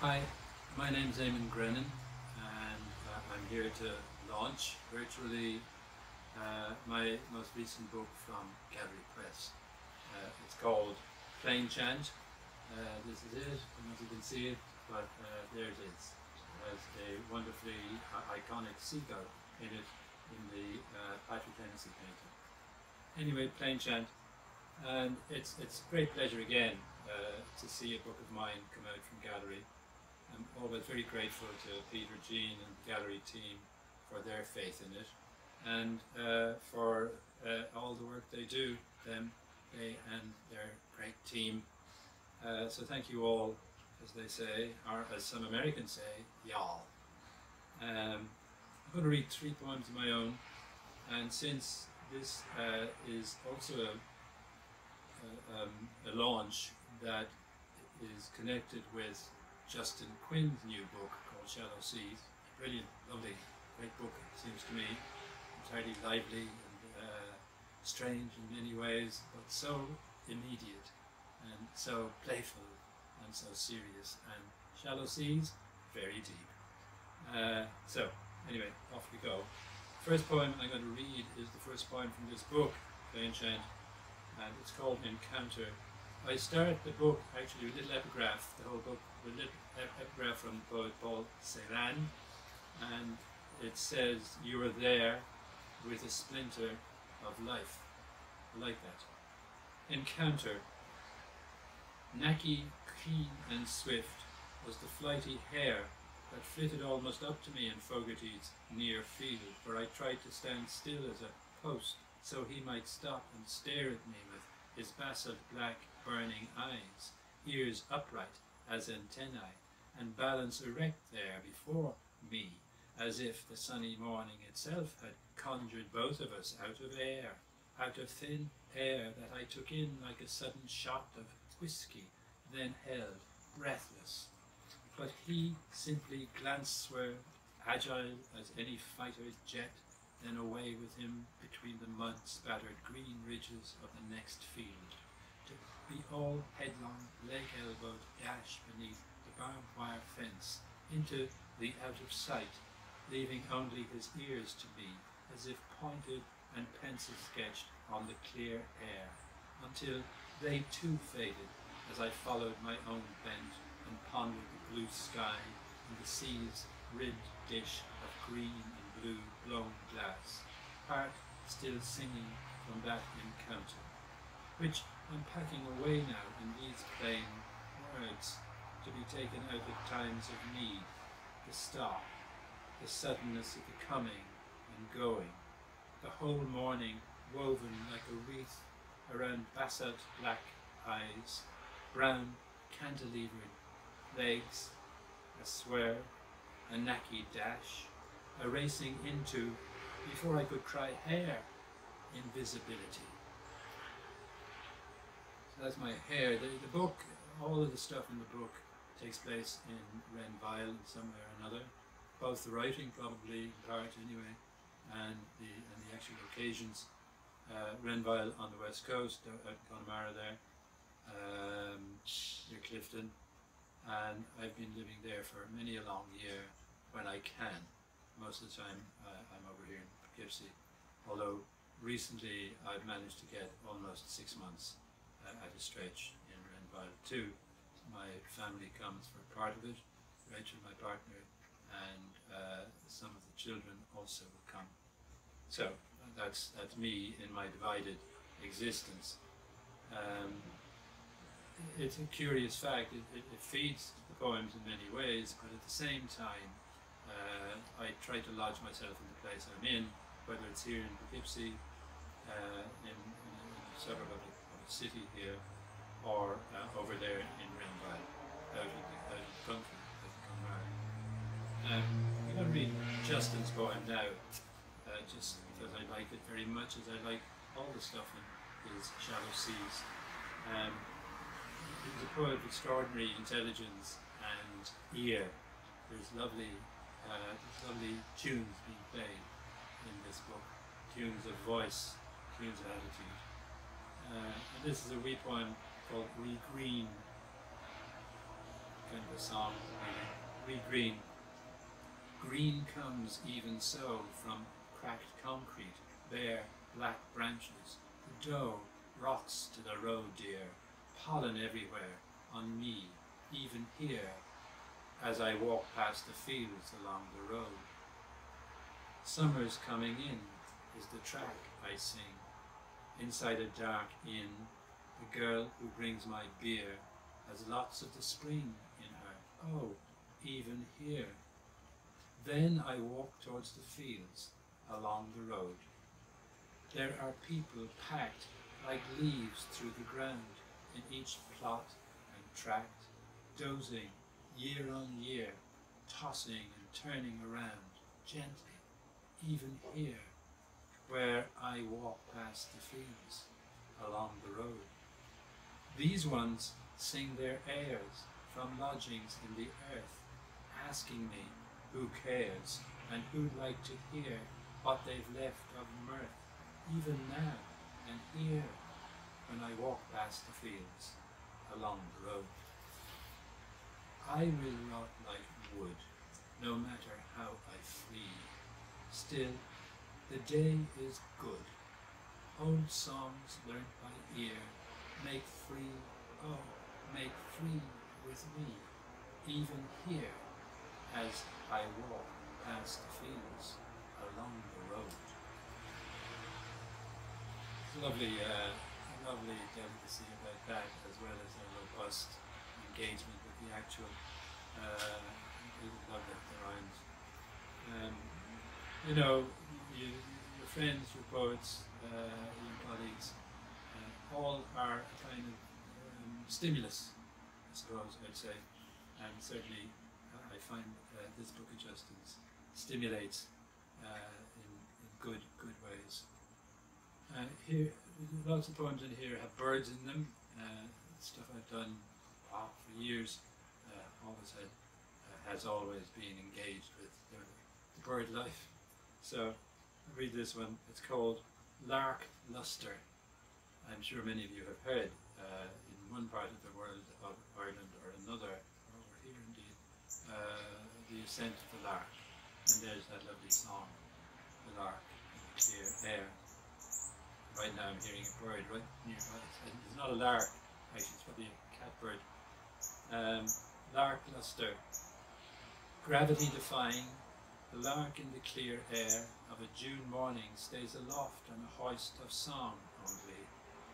Hi, my name is Eamon Grennan, and I'm here to launch virtually my most recent book from Gallery Press. It's called PLAINCHANT. This is it, I don't know if you can see it, but there it is. It has a wonderfully iconic seagull in it in the Patrick Hennessy painting. Anyway, PLAINCHANT, and it's a great pleasure again to see a book of mine come out from Gallery. I'm always very grateful to Peter, Jean and the gallery team for their faith in it, and for all the work they do, they and their great team. So thank you all, as they say, or as some Americans say, y'all. I'm going to read 3 poems of my own, and since this is also a launch that is connected with Justin Quinn's new book called Shallow Seas. Brilliant, lovely, great book, it seems to me. Entirely lively and strange in many ways, but so immediate and so playful and so serious. And Shallow Seas, very deep. So, anyway, off we go. First poem I'm going to read is the first poem from this book, PLAINCHANT, and it's called Encounter. I start the book actually with a little epigraph, the whole book, with a little epigraph from the poet Paul Celan, and it says, "You were there with a splinter of life." I like that. Encounter. Knacky, keen and swift was the flighty hare that flitted almost up to me in Fogarty's near field, where I tried to stand still as a post, so he might stop and stare at me with his basalt black burning eyes, ears upright as antennae, and balance erect there before me, as if the sunny morning itself had conjured both of us out of air, out of thin air that I took in like a sudden shot of whiskey, then held, breathless. But he simply glanced-swerved, agile as any fighter's jet, then away with him between the mud-spattered green ridges of the next field, to be all headlong, leg-elbowed dash beneath the barbed wire fence, into the out of sight, leaving only his ears to me, as if pointed and pencil sketched on the clear air, until they too faded, as I followed my own bent and pondered the blue sky and the sea's ribbed dish of green and blue blown glass, part still singing from that encounter, which I'm packing away now in these plain words, to be taken out at times of need, the stop, the suddenness of the coming and going, the whole morning woven like a wreath around basalt black eyes, brown cantilevered legs, a swerve, a knacky dash, a racing into, before I could cry hair, invisibility. So that's my hair. The book, all of the stuff in the book takes place in Renville in some way or another. Both the writing, probably in part anyway, and the actual occasions. Renville on the west coast, out in Connemara there, near Clifton, and I've been living there for many a long year when I can. Most of the time I'm over here in Poughkeepsie, although recently I've managed to get almost 6 months at a stretch in Renville too. My family comes for part of it, Rachel, my partner, and some of the children also will come. So that's me in my divided existence. It's a curious fact, it feeds the poems in many ways, but at the same time I try to lodge myself in the place I'm in, whether it's here in Poughkeepsie, in a suburb of a city here, or over there in Renville, out in the country, out in Connemara. I'm going to read Justin's poem now, just because I like it very much, as I like all the stuff in his Shallow Seas. He's a poet of extraordinary intelligence and ear. There's lovely tunes being played in this book, tunes of voice, tunes of attitude. And this is a wee poem called Wee Green. kind of a song, really. Read green. Green comes even so from cracked concrete, bare black branches. The doe rocks to the road, dear, pollen everywhere, on me, even here, as I walk past the fields along the road. Summer's coming in is the track I sing. Inside a dark inn, the girl who brings my beer has lots of the spring in her, oh, even here. Then I walk towards the fields along the road. There are people packed like leaves through the ground in each plot and tract, dozing year on year, tossing and turning around gently, even here, where I walk past the fields along the road. These ones sing their airs from lodgings in the earth, asking me who cares and who'd like to hear what they've left of mirth, even now and here, when I walk past the fields along the road. I will rot like wood, no matter how I flee. Still, the day is good. Old songs learnt by ear, make free, oh, make free with me, even here, as I walk past the fields along the road. Lovely, lovely delicacy about that, as well as a robust engagement with the actual. Love that the rhymes. You know, your friends, your poets, your colleagues, all are a kind of stimulus, I suppose I'd say, and certainly I find this book of Justin's stimulates in good ways. Here, lots of poems in here have birds in them. Stuff I've done for years. Has always been engaged with the bird life. So I read this one. It's called Lark Luster. I'm sure many of you have heard in one part of the world of Ireland or another, or over here indeed, the ascent of the lark. And there's that lovely song, the lark in the clear air. Right now I'm hearing a bird right nearby. It's not a lark, actually it's probably a catbird. Lark Luster. Gravity defying, the lark in the clear air of a June morning stays aloft on a hoist of song only,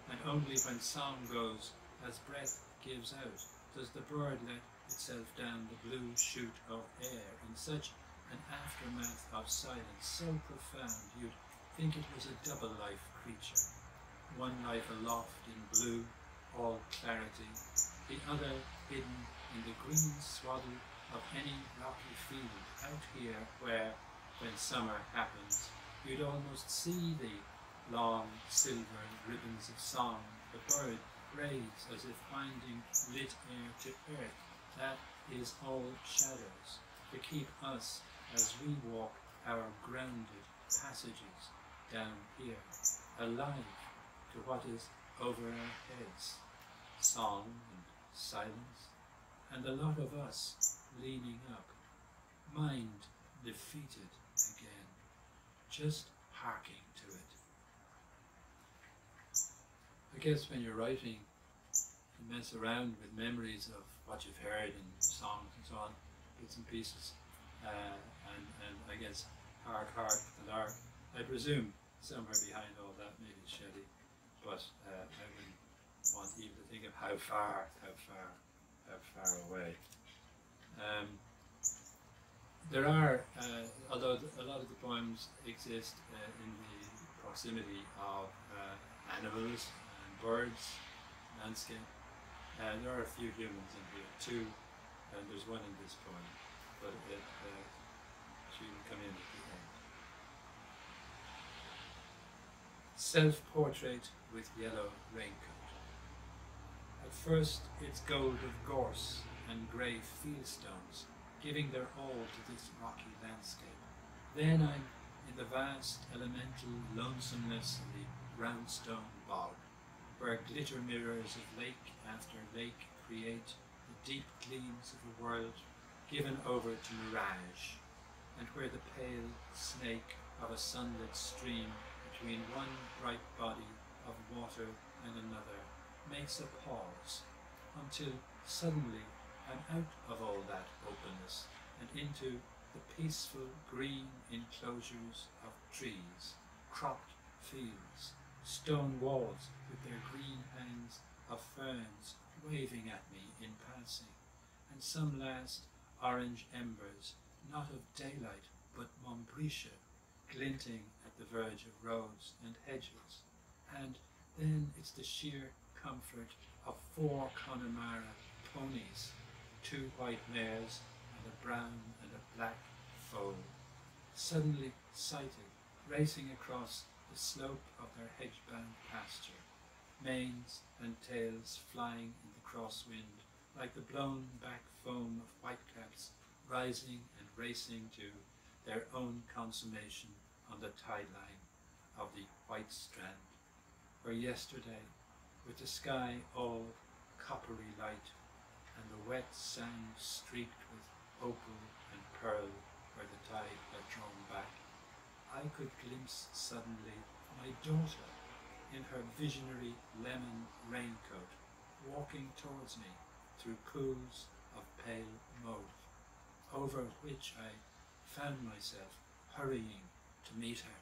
and only when song goes as breath gives out does the bird let itself down the blue chute of air in such an aftermath of silence so profound you'd think it was a double life creature, one life aloft in blue, all clarity, the other hidden in the green swaddle of any rocky field out here where, when summer happens, you'd almost see the long silver ribbons of song the bird braves as if finding lit air to earth. That is all shadows to keep us as we walk our grounded passages down here, alive to what is over our heads, song and silence, and a lot of us leaning up, mind defeated again, just harking to it. I guess when you're writing, you mess around with memories of what you've heard in songs and so on, bits and pieces, and I guess hark, the lark. I presume somewhere behind all that maybe Shelley, but I wouldn't want even to think of how far away. There are, although a lot of the poems exist in the proximity of animals and birds, landscape, there are a few humans in here too, and there's one in this poem, but she will come in at the end. Self-portrait with yellow raincoat. At first it's gold of gorse and grey fieldstones, giving their all to this rocky landscape. Then I'm in the vast elemental lonesomeness of the brownstone bog, where glitter mirrors of lake after lake create the deep gleams of a world given over to mirage, and where the pale snake of a sunlit stream between one bright body of water and another makes a pause, until suddenly I'm out of all that openness and into the peaceful green enclosures of trees, cropped fields, stone walls with their green hangs of ferns waving at me in passing, and some last orange embers, not of daylight but Montbretia, glinting at the verge of roads and hedges. And then it's the sheer comfort of 4 Connemara ponies, 2 white mares and a brown and a black foal, suddenly sighted, racing across the slope of their hedge-bound pasture, manes and tails flying in the crosswind like the blown-back foam of whitecaps rising and racing to their own consummation on the tide line of the White Strand, where yesterday, with the sky all coppery light and the wet sand streaked with opal and pearl where the tide had drawn back, I could glimpse suddenly my daughter in her visionary lemon raincoat walking towards me through pools of pale mauve, over which I found myself hurrying to meet her.